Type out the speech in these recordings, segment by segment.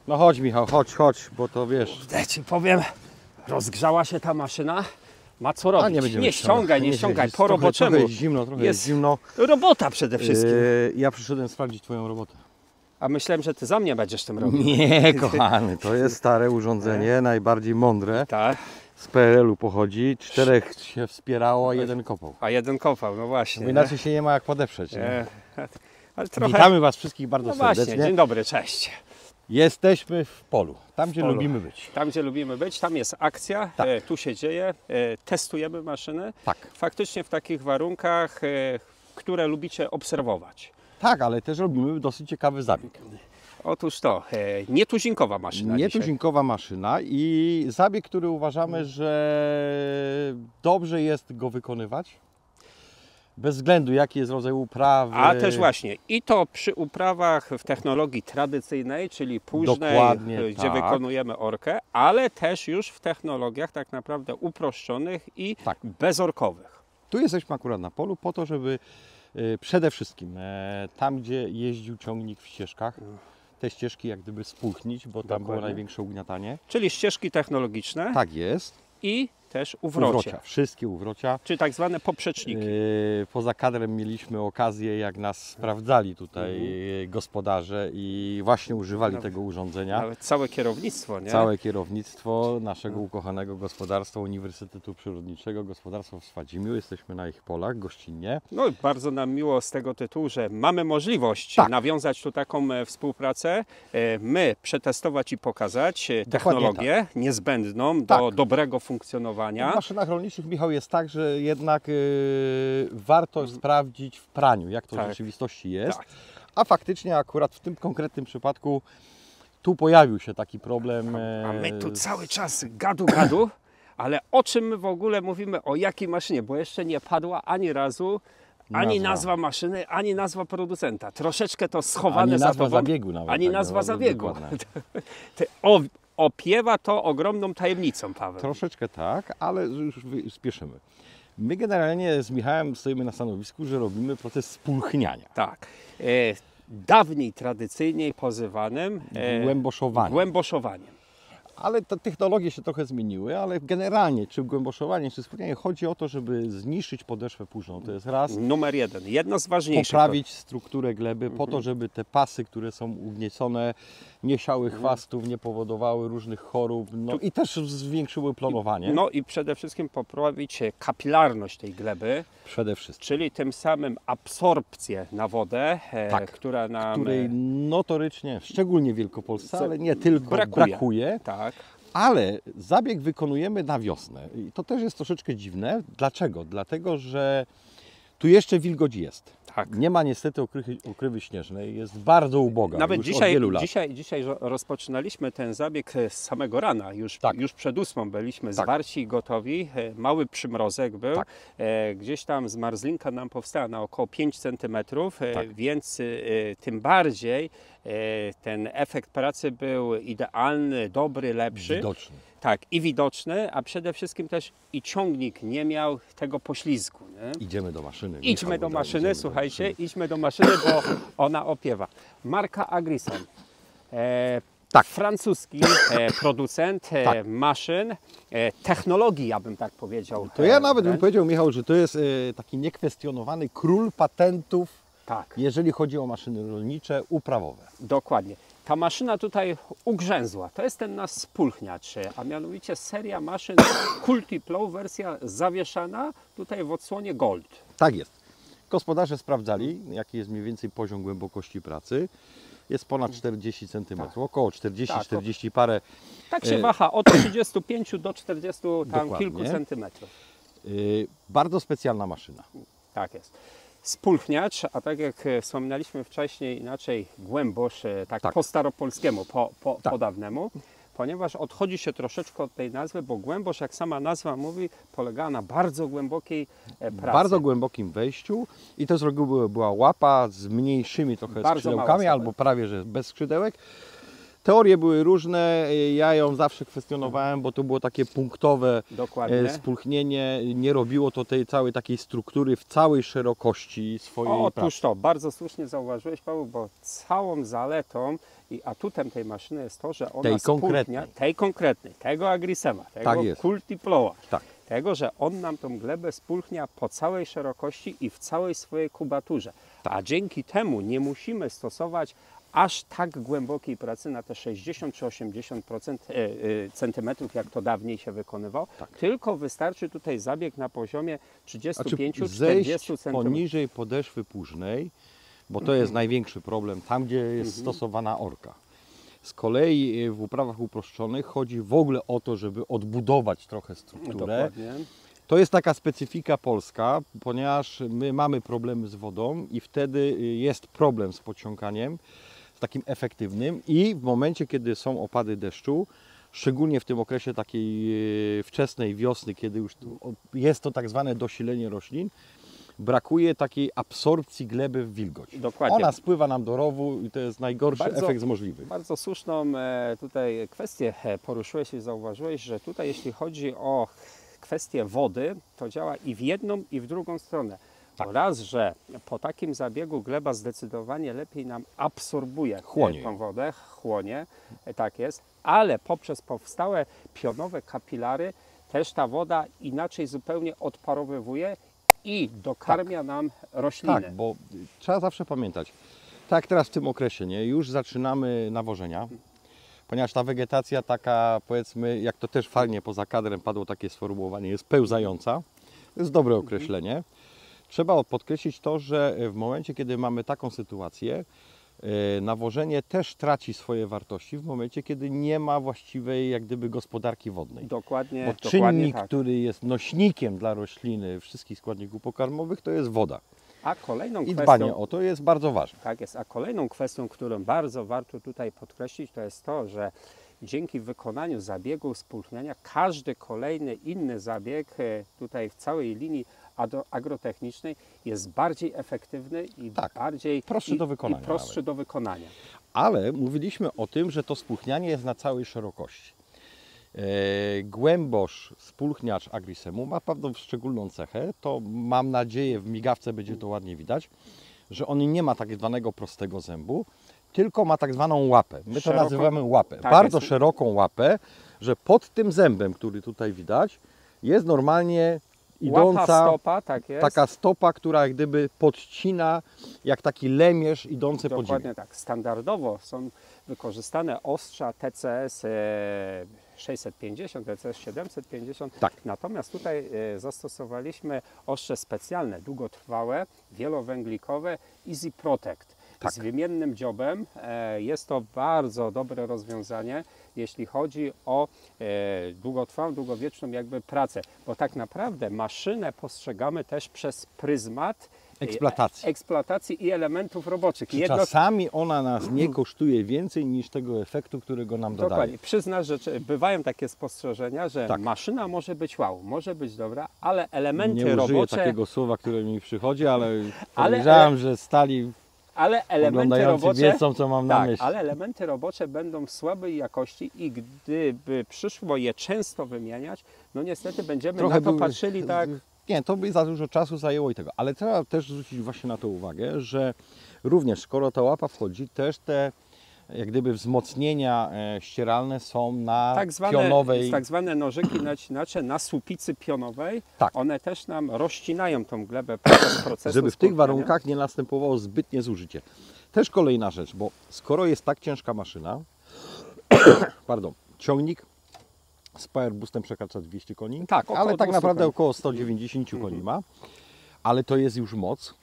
No chodź Michał, chodź, bo to wiesz. Ja ci powiem, rozgrzała się ta maszyna, ma co robić. Nie ściągaj, po roboczemu. Trochę jest zimno. Robota przede wszystkim. Ja przyszedłem sprawdzić twoją robotę. A myślałem, że ty za mnie będziesz tym robił. Nie, kochany, to jest stare urządzenie, najbardziej mądre. Tak. Z PRL-u pochodzi, 4 się wspierało, a 1 kopał. A 1 kopał, no właśnie. Bo inaczej się nie ma jak podeprzeć. Nie? Ale trochę... Witamy Was wszystkich bardzo No serdecznie. właśnie, dzień dobry, cześć. Jesteśmy w polu, tam gdzie lubimy być. Tam gdzie lubimy być, tam jest akcja, Tak. Tu się dzieje, testujemy maszyny. Tak. Faktycznie w takich warunkach, które lubicie obserwować. Tak, ale też robimy dosyć ciekawy zabieg. Otóż to, nietuzinkowa maszyna Nietuzinkowa maszyna i zabieg, który uważamy, że dobrze jest go wykonywać. Bez względu jaki jest rodzaj uprawy. A też właśnie i to przy uprawach w technologii tradycyjnej, czyli późnej, Dokładnie, gdzie tak. wykonujemy orkę, ale też już w technologiach tak naprawdę uproszczonych i Tak. bezorkowych. Tu jesteśmy akurat na polu po to, żeby przede wszystkim tam, gdzie jeździł ciągnik w ścieżkach, te ścieżki jak gdyby spulchnić, bo tam było Dokładnie. największe ugniatanie. Czyli ścieżki technologiczne Tak jest. i też uwrocia. Wszystkie uwrocia. Czy tak zwane poprzeczniki. Poza kadrem mieliśmy okazję, jak nas sprawdzali tutaj gospodarze i właśnie używali tego urządzenia. Nawet całe kierownictwo, nie? Całe kierownictwo naszego ukochanego gospodarstwa Uniwersytetu Przyrodniczego, gospodarstwa w Swadzimiu. Jesteśmy na ich polach gościnnie. No i bardzo nam miło z tego tytułu, że mamy możliwość Tak. nawiązać tu taką współpracę, my przetestować i pokazać Dokładnie technologię niezbędną do Tak. dobrego funkcjonowania. W maszynach rolniczych, Michał, jest tak, że jednak warto sprawdzić w praniu, jak to w Tak. rzeczywistości jest. Tak. A faktycznie akurat w tym konkretnym przypadku tu pojawił się taki problem. A my tu cały czas gadu, ale o czym my w ogóle mówimy, o jakiej maszynie, bo jeszcze nie padła ani razu ani nazwa maszyny, ani nazwa producenta. Troszeczkę to schowane ani za nazwa tobą. zabiegu nawet. Ani tak, nazwa zabiegu. dokładnie. Opiewa to ogromną tajemnicą, Paweł. Troszeczkę tak, ale już spieszymy. My generalnie z Michałem stoimy na stanowisku, że robimy proces spulchniania. Tak. Dawniej tradycyjnie pozywanym głęboszowaniem. Ale te technologie się trochę zmieniły, ale generalnie czy głęboszowanie, czy spulchnianie, chodzi o to, żeby zniszczyć podeszwę późną. To jest raz. Numer jeden. Jedno z ważniejszych. Poprawić strukturę gleby po to, żeby te pasy, które są ugniecone, nie siały chwastów, nie powodowały różnych chorób, no i też zwiększyły planowanie. No i przede wszystkim poprawić kapilarność tej gleby. Przede wszystkim. Czyli tym samym absorpcję na wodę, która nam... Której notorycznie, szczególnie w Wielkopolsce, ale nie tylko, brakuje. Tak. Ale zabieg wykonujemy na wiosnę. I to też jest troszeczkę dziwne. Dlaczego? Dlatego, że tu jeszcze wilgoć jest. Tak. Nie ma niestety okrywy śnieżnej, jest bardzo uboga. Nawet już dzisiaj, od wielu lat. dzisiaj rozpoczynaliśmy ten zabieg z samego rana. Już przed 8 byliśmy zwarci i gotowi. Mały przymrozek był. Tak. Gdzieś tam zmarzlinka nam powstała na około 5 cm, Tak. więc tym bardziej ten efekt pracy był idealny, dobry, lepszy. Widoczny. Tak, i widoczny, a przede wszystkim też i ciągnik nie miał tego poślizgu. Nie? Idziemy do maszyny. Idźmy do maszyny, słuchajcie, idźmy do maszyny, bo ona opiewa. Marka Agrison. Francuski producent maszyn, technologii, ja bym tak powiedział. To ja nawet bym powiedział, Michał, że to jest taki niekwestionowany król patentów, jeżeli chodzi o maszyny rolnicze, uprawowe. Dokładnie. Ta maszyna tutaj ugrzęzła. To jest ten nasz spulchniacz, a mianowicie seria maszyn Cultiplow, wersja zawieszana, tutaj w odsłonie Gold. Tak jest. Gospodarze sprawdzali, jaki jest mniej więcej poziom głębokości pracy. Jest ponad 40 cm, około 40 parę. Tak się waha od 35 do 40 tam kilku centymetrów. Bardzo specjalna maszyna. Tak jest. Spulchniacz, a tak jak wspominaliśmy wcześniej, inaczej głębosz, po staropolskiemu, po dawnemu, ponieważ odchodzi się troszeczkę od tej nazwy, bo głębosz, jak sama nazwa mówi, polegała na bardzo głębokiej pracy. Bardzo głębokim wejściu i to z reguły była łapa z mniejszymi trochę skrzydełkami, albo prawie że bez skrzydełek. Teorie były różne, ja ją zawsze kwestionowałem, bo to było takie punktowe Dokładnie. spulchnienie, nie robiło to tej całej takiej struktury w całej szerokości swojej Otóż pracy. to, bardzo słusznie zauważyłeś, Paweł, bo całą zaletą i atutem tej maszyny jest to, że ona Tej spulchnia, konkretnej. tej konkretnej, tego Agrisema, tego Tak jest. Cultiploa, Tak. tego, że on nam tą glebę spulchnia po całej szerokości i w całej swojej kubaturze. A dzięki temu nie musimy stosować aż tak głębokiej pracy na te 60 czy 80% centymetrów, jak to dawniej się wykonywało, tylko wystarczy tutaj zabieg na poziomie 35-40 zejść centymetrów. poniżej podeszwy płużnej, bo to jest największy problem, tam gdzie jest stosowana orka. Z kolei w uprawach uproszczonych chodzi w ogóle o to, żeby odbudować trochę strukturę. Dokładnie. To jest taka specyfika polska, ponieważ my mamy problemy z wodą i wtedy jest problem z podciąganiem, z takim efektywnym i w momencie, kiedy są opady deszczu, szczególnie w tym okresie takiej wczesnej wiosny, kiedy już jest to tak zwane dosilenie roślin, brakuje takiej absorpcji gleby w wilgoć. Dokładnie. Ona spływa nam do rowu i to jest najgorszy efekt z możliwych. Bardzo słuszną tutaj kwestię poruszyłeś i zauważyłeś, że tutaj jeśli chodzi o kwestię wody, to działa i w jedną, i w drugą stronę. Tak. Raz, że po takim zabiegu gleba zdecydowanie lepiej nam absorbuje Chłonie. tą wodę, chłonie, tak jest, ale poprzez powstałe pionowe kapilary też ta woda inaczej zupełnie odparowywuje i dokarmia nam rośliny. Tak, bo trzeba zawsze pamiętać, tak jak teraz w tym okresie, nie, już zaczynamy nawożenia, ponieważ ta wegetacja taka, powiedzmy, jak to też fajnie poza kadrem padło takie sformułowanie, jest pełzająca. To jest dobre określenie. Trzeba podkreślić to, że w momencie, kiedy mamy taką sytuację, nawożenie też traci swoje wartości w momencie, kiedy nie ma właściwej jak gdyby gospodarki wodnej. Dokładnie, Bo dokładnie czynnik, tak. który jest nośnikiem dla rośliny wszystkich składników pokarmowych, to jest woda. A kolejną I kwestią, dbanie o to jest bardzo ważne. tak jest, a kolejną kwestią, którą bardzo warto tutaj podkreślić, to jest to, że dzięki wykonaniu zabiegu spulchniania każdy kolejny inny zabieg tutaj w całej linii agrotechnicznej jest bardziej efektywny i Tak, bardziej prostszy do wykonania i prostszy nawet. do wykonania. Ale mówiliśmy o tym, że to spulchnianie jest na całej szerokości. Głębosz spulchniacz Agrisemu ma pewną szczególną cechę, to mam nadzieję w migawce będzie to ładnie widać, że on nie ma tak zwanego prostego zębu, tylko ma tak zwaną łapę. My to nazywamy łapę. Tak Bardzo jest. szeroką łapę, że pod tym zębem, który tutaj widać, jest normalnie idąca Łapa, stopa, tak jest. taka stopa, która jak gdyby podcina jak taki lemierz idący po ziemi. Dokładnie tak. Standardowo są wykorzystane ostrza TCS 650, TCS 750. Tak. Natomiast tutaj zastosowaliśmy ostrze specjalne, długotrwałe, wielowęglikowe Easy Protect. Tak. Z wymiennym dziobem. Jest to bardzo dobre rozwiązanie, jeśli chodzi o długotrwałą, długowieczną jakby pracę, bo tak naprawdę maszynę postrzegamy też przez pryzmat eksploatacji i elementów roboczych. Czasami ona nas nie kosztuje więcej niż tego efektu, którego nam dodaje. Dokładnie. Przyznasz, że bywają takie spostrzeżenia, że Tak. maszyna może być wow, może być dobra, ale elementy Nie użyję robocze... takiego słowa, które mi przychodzi, ale podejrzewam, że stali Ale elementy oglądający robocze, wiedzą, co mam na tak, myśli. ale elementy robocze będą słabej jakości i gdyby przyszło je często wymieniać, no niestety będziemy na to patrzyli tak... Nie, to by za dużo czasu zajęło i tego. Ale trzeba też zwrócić właśnie na to uwagę, że również skoro ta łapa wchodzi, też te jak gdyby wzmocnienia ścieralne są na pionowej... Tak zwane nożyki nacinacze na słupicy pionowej, Tak. one też nam rozcinają tą glebę podczas procesu żeby w tych spulchniania. warunkach nie następowało zbytnie zużycie. Też kolejna rzecz, bo skoro jest tak ciężka maszyna, pardon, ciągnik z power boostem przekracza 200 koni, Tak, około ale tak 200 naprawdę koni. około 190 koni ma, ale to jest już moc.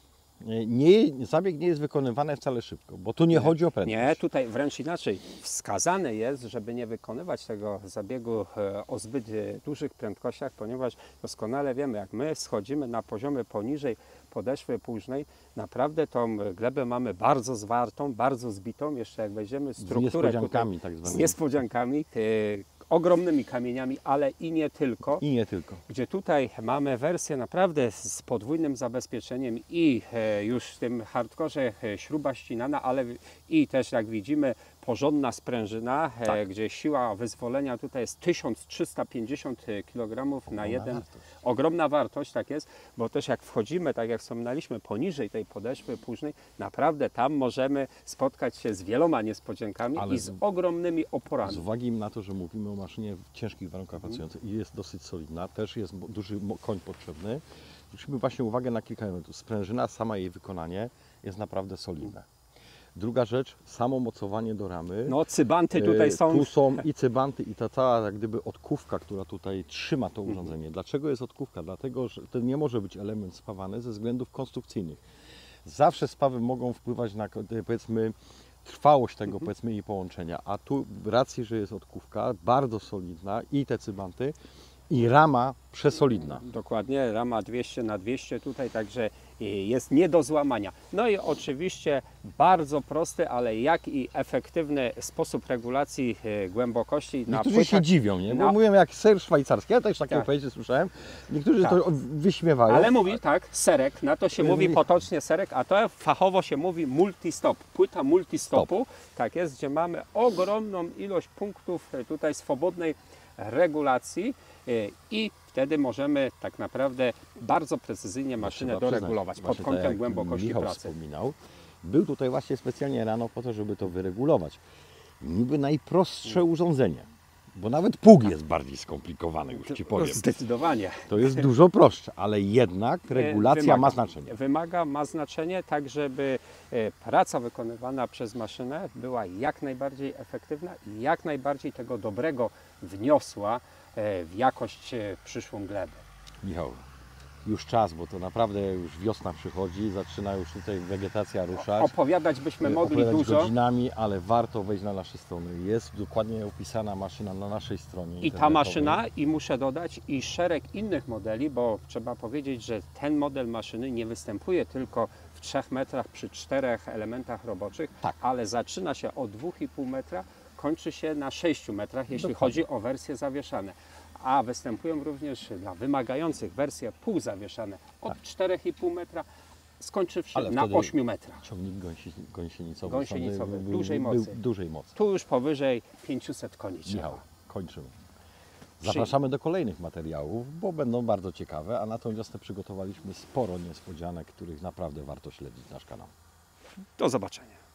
Zabieg nie jest wykonywany wcale szybko, bo tu nie chodzi o prędkość. Nie, tutaj wręcz inaczej. Wskazane jest, żeby nie wykonywać tego zabiegu o zbyt dużych prędkościach, ponieważ doskonale wiemy, jak my schodzimy na poziomy poniżej podeszwy płużnej, naprawdę tą glebę mamy bardzo zwartą, bardzo zbitą. Jeszcze jak weźmiemy strukturę niespodziankami tutaj, tak zwanymi. z niespodziankami, ogromnymi kamieniami, ale i nie tylko. I nie tylko. Gdzie tutaj mamy wersję naprawdę z podwójnym zabezpieczeniem i już w tym hardkorze śruba ścinana, ale i też jak widzimy porządna sprężyna, gdzie siła wyzwolenia tutaj jest 1350 kg na jeden. Ogromna wartość, tak jest, bo też jak wchodzimy, tak jak wspominaliśmy, poniżej tej podeszwy późnej, naprawdę tam możemy spotkać się z wieloma niespodziankami Ale i z ogromnymi oporami. Z uwagi na to, że mówimy o maszynie w ciężkich warunkach pracującej i jest dosyć solidna, też jest duży koń potrzebny, zwróćmy właśnie uwagę na kilka elementów. Sprężyna, sama jej wykonanie jest naprawdę solidne. Druga rzecz, samo mocowanie do ramy. No cybanty tutaj są. Tu są i cybanty, i ta cała jak gdyby odkówka, która tutaj trzyma to urządzenie. Dlaczego jest odkówka? Dlatego, że to nie może być element spawany ze względów konstrukcyjnych. Zawsze spawy mogą wpływać na, powiedzmy, trwałość tego, powiedzmy, jej połączenia, a tu racji, że jest odkówka, bardzo solidna i te cybanty, i rama przesolidna. Dokładnie, rama 200 na 200 tutaj, także jest nie do złamania. No i oczywiście bardzo prosty, ale jak i efektywny sposób regulacji głębokości na Niektórzy się dziwią, nie? Bo mówią jak ser szwajcarski, ja też takie powiedzieć słyszałem. Niektórzy to wyśmiewają. Ale mówi tak, serek, na to się mówi potocznie serek, a to fachowo się mówi multistop, płyta multistopu, tak jest, gdzie mamy ogromną ilość punktów tutaj swobodnej regulacji i wtedy możemy tak naprawdę bardzo precyzyjnie maszynę doregulować pod kątem głębokości Michał pracy. Wspominał, był tutaj właśnie specjalnie rano po to, żeby to wyregulować. Niby najprostsze urządzenie, bo nawet pług jest bardziej skomplikowany, już Ci powiem. Zdecydowanie. To jest dużo prostsze, ale jednak regulacja ma znaczenie. Ma znaczenie tak, żeby praca wykonywana przez maszynę była jak najbardziej efektywna i jak najbardziej tego dobrego wniosła w jakość przyszłą gleby. Michał, już czas, bo to naprawdę już wiosna przychodzi, zaczyna już tutaj wegetacja ruszać. Opowiadać byśmy mogli Opowiadać dużo. godzinami, ale warto wejść na nasze strony. Jest dokładnie opisana maszyna na naszej stronie I ta maszyna, i muszę dodać, i szereg innych modeli, bo trzeba powiedzieć, że ten model maszyny nie występuje tylko w 3 metrach przy 4 elementach roboczych, ale zaczyna się od 2,5 metra, kończy się na 6 metrach, jeśli chodzi o wersje zawieszane. A występują również dla wymagających wersje półzawieszane od 4,5 metra, skończywszy na 8 metrach. Ciągnik gąsienicowy dużej mocy. Tu już powyżej 500 koni trzeba. Michał, kończymy. Zapraszamy do kolejnych materiałów, bo będą bardzo ciekawe, a na tą wiosnę przygotowaliśmy sporo niespodzianek, których naprawdę warto śledzić nasz kanał. Do zobaczenia.